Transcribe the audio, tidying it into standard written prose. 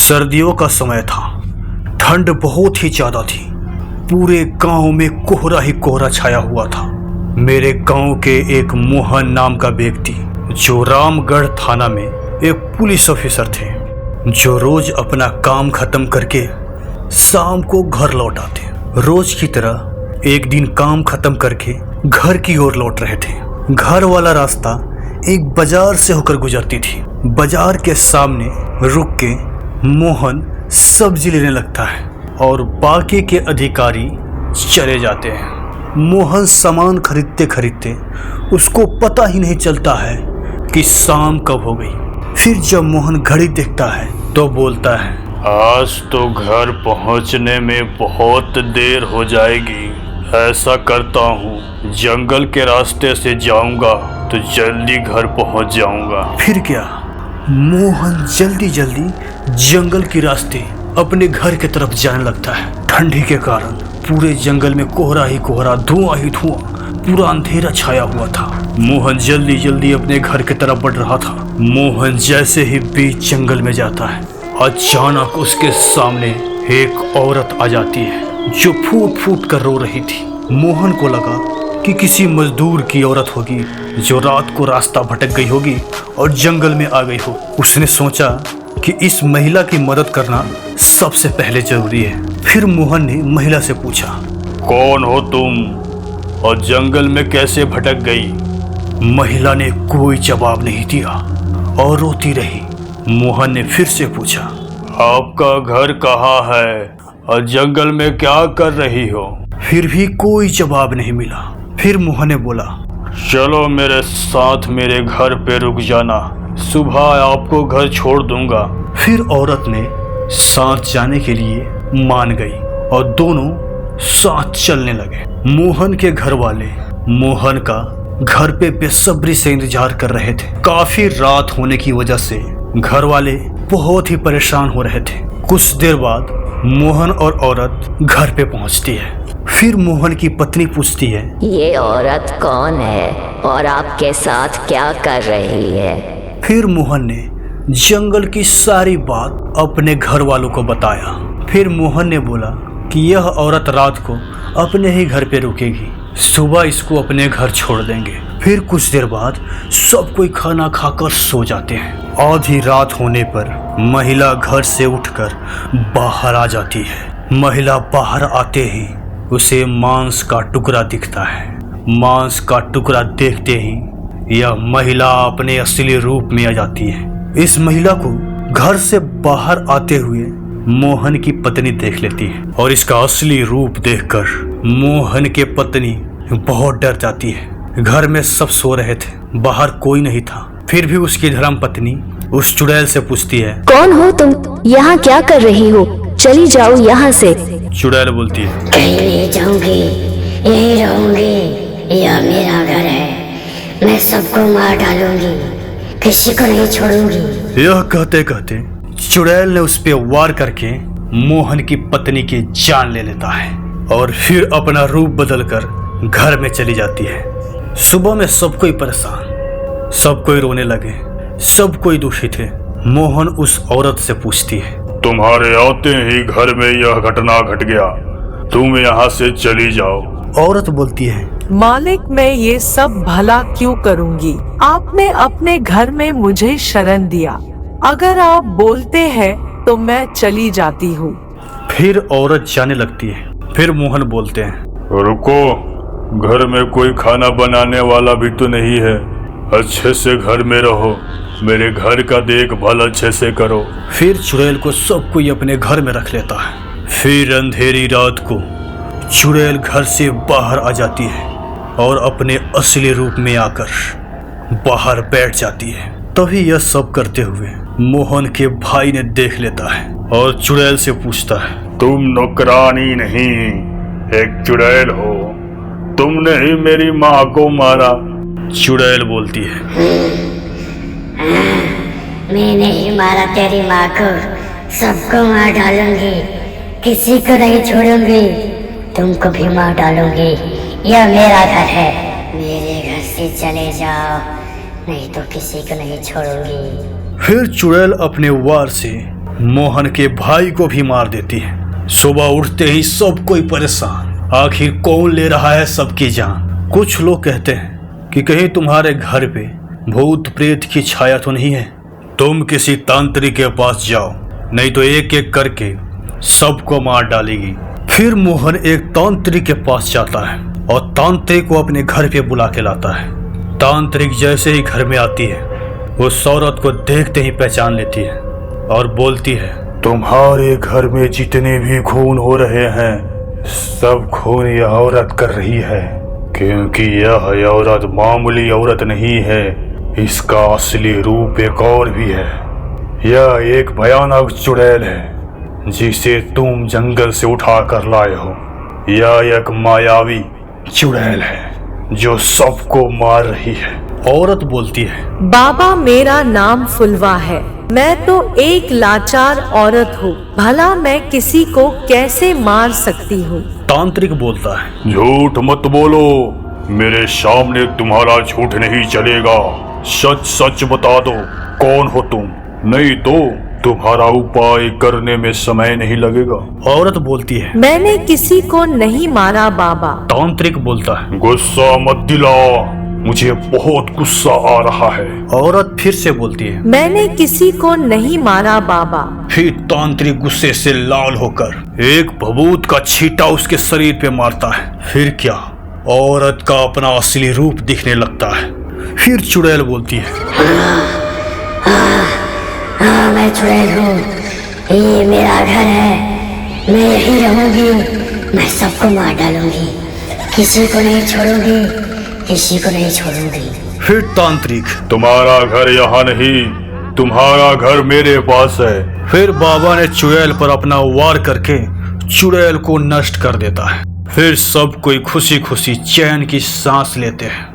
सर्दियों का समय था। ठंड बहुत ही ज्यादा थी। पूरे गांव में कोहरा ही कोहरा छाया हुआ था। मेरे गांव के एक मोहन नाम का व्यक्ति, जो रामगढ़ थाना में एक पुलिस ऑफिसर थे, जो रोज अपना काम खत्म करके शाम को घर लौट आते। रोज की तरह एक दिन काम खत्म करके घर की ओर लौट रहे थे। घर वाला रास्ता एक बाजार से होकर गुजरती थी। बाजार के सामने रुक के मोहन सब्जी लेने लगता है और बाकी के अधिकारी चले जाते हैं। मोहन सामान खरीदते खरीदते उसको पता ही नहीं चलता है कि शाम कब हो गई। फिर जब मोहन घड़ी देखता है तो बोलता है, आज तो घर पहुंचने में बहुत देर हो जाएगी। ऐसा करता हूँ, जंगल के रास्ते से जाऊंगा तो जल्दी घर पहुंच जाऊंगा। फिर क्या, मोहन जल्दी जल्दी जंगल के रास्ते अपने घर की तरफ जाने लगता है। ठंडी के कारण पूरे जंगल में कोहरा ही कोहरा, धुआं ही धुआं, पूरा अंधेरा छाया हुआ था। मोहन जल्दी जल्दी अपने घर की तरफ बढ़ रहा था। मोहन जैसे ही बीच जंगल में जाता है, अचानक उसके सामने एक औरत आ जाती है जो फूट फूट कर रो रही थी। मोहन को लगा कि किसी मजदूर की औरत होगी जो रात को रास्ता भटक गई होगी और जंगल में आ गई हो। उसने सोचा कि इस महिला की मदद करना सबसे पहले जरूरी है। फिर मोहन ने महिला से पूछा, कौन हो तुम और जंगल में कैसे भटक गई? महिला ने कोई जवाब नहीं दिया और रोती रही। मोहन ने फिर से पूछा, आपका घर कहाँ है और जंगल में क्या कर रही हो? फिर भी कोई जवाब नहीं मिला। फिर मोहन ने बोला, चलो मेरे साथ मेरे घर पे रुक जाना, सुबह आपको घर छोड़ दूंगा। फिर औरत ने साथ जाने के लिए मान गई और दोनों साथ चलने लगे। मोहन के घर वाले मोहन का घर पे बेसब्री से इंतजार कर रहे थे। काफी रात होने की वजह से घर वाले बहुत ही परेशान हो रहे थे। कुछ देर बाद मोहन और औरत घर पे पहुंचती है। फिर मोहन की पत्नी पूछती है, ये औरत कौन है और आपके साथ क्या कर रही है? फिर मोहन ने जंगल की सारी बात अपने घर वालों को बताया। फिर मोहन ने बोला कि यह औरत रात को अपने ही घर पे रुकेगी, सुबह इसको अपने घर छोड़ देंगे। फिर कुछ देर बाद सब कोई खाना खाकर सो जाते हैं। आधी रात होने पर महिला घर से उठकर बाहर आ जाती है। महिला बाहर आते ही उसे मांस का टुकड़ा दिखता है। मांस का टुकड़ा देखते ही यह महिला अपने असली रूप में आ जाती है। इस महिला को घर से बाहर आते हुए मोहन की पत्नी देख लेती है और इसका असली रूप देखकर मोहन के पत्नी बहुत डर जाती है। घर में सब सो रहे थे, बाहर कोई नहीं था। फिर भी उसकी धर्म पत्नी उस चुड़ैल से पूछती है, कौन हो तुम? यहाँ क्या कर रही हो? चली जाओ यहाँ से। चुड़ैल बोलती है, कहीं नहीं जाऊंगी, यहीं रहूंगी। यह मेरा घर है, मैं सबको मार डालूंगी, किसी को नहीं छोड़ूंगी। यह कहते कहते चुड़ैल ने उस पे वार करके मोहन की पत्नी की जान ले लेता है और फिर अपना रूप बदलकर घर में चली जाती है। सुबह में सब कोई परेशान, सब कोई रोने लगे, सब कोई दुखी थे। मोहन उस औरत से पूछती है, तुम्हारे आते ही घर में यह घटना घट गया, तुम यहाँ से चली जाओ। औरत बोलती है, मालिक, मैं ये सब भला क्यों करूँगी? आपने अपने घर में मुझे शरण दिया, अगर आप बोलते हैं तो मैं चली जाती हूँ। फिर औरत जाने लगती है। फिर मोहन बोलते हैं, रुको, घर में कोई खाना बनाने वाला भी तो नहीं है। अच्छे से घर में रहो, मेरे घर का देखभाल अच्छे से करो। फिर चुड़ैल को सब कोई अपने घर में रख लेता है। फिर अंधेरी रात को चुड़ैल घर से बाहर आ जाती है और अपने असली रूप में आकर बाहर बैठ जाती है। तभी यह सब करते हुए मोहन के भाई ने देख लेता है और चुड़ैल से पूछता है, तुम नौकरानी नहीं, एक चुड़ैल हो, तुमने ही मेरी माँ को मारा। चुड़ैल बोलती है, मैंने ही मारा तेरी माँ को, सबको मार डालूंगी, किसी को नहीं छोड़ूंगी, तुमको भी मार डालूंगी। यह मेरा घर है, मेरे घर से चले जाओ, नहीं तो किसी को नहीं छोड़ूंगी। फिर चुड़ैल अपने वार से मोहन के भाई को भी मार देती है। सुबह उठते ही सब कोई परेशान, आखिर कौन ले रहा है सबकी जान। कुछ लोग कहते हैं कि कहीं तुम्हारे घर पे भूत प्रेत की छाया तो नहीं है, तुम किसी तांत्रिक के पास जाओ, नहीं तो एक एक करके सबको मार डालेगी। फिर मोहन एक तांत्रिक के पास जाता है और तांत्रिक को अपने घर पे बुला के लाता है। तांत्रिक जैसे ही घर में आती है, उस औरत को देखते ही पहचान लेती है और बोलती है, तुम्हारे घर में जितने भी खून हो रहे हैं, सब खून यह औरत कर रही है, क्योंकि यह औरत मामूली औरत नहीं है, इसका असली रूप एक और भी है। यह एक भयानक चुड़ैल है जिसे तुम जंगल से उठा कर लाए हो। यह एक मायावी चुड़ैल है जो सबको मार रही है। औरत बोलती है, बाबा मेरा नाम फुलवा है, मैं तो एक लाचार औरत हूँ, भला मैं किसी को कैसे मार सकती हूँ। तांत्रिक बोलता है, झूठ मत बोलो, मेरे सामने तुम्हारा झूठ नहीं चलेगा, सच सच बता दो कौन हो तुम, नहीं तो तुम्हारा उपाय करने में समय नहीं लगेगा। औरत बोलती है, मैंने किसी को नहीं मारा बाबा। तांत्रिक बोलता है, गुस्सा मत दिला, मुझे बहुत गुस्सा आ रहा है। औरत फिर से बोलती है, मैंने किसी को नहीं मारा बाबा। फिर तांत्रिक गुस्से से लाल होकर एक भभूत का छींटा उसके शरीर पे मारता है। फिर क्या, औरत का अपना असली रूप दिखने लगता है। फिर चुड़ैल बोलती है, हाँ मैं चुड़ैल हूँ, ये मेरा घर है, मैं यहीं रहूंगी, मैं सबको मार डालूंगी, किसी को नहीं छोड़ूंगी, किसी को नहीं छोड़ूंगी। फिर तांत्रिक, तुम्हारा घर यहाँ नहीं, तुम्हारा घर मेरे पास है। फिर बाबा ने चुड़ैल पर अपना वार करके चुड़ैल को नष्ट कर देता है। फिर सब कोई खुशी खुशी चैन की सांस लेते हैं।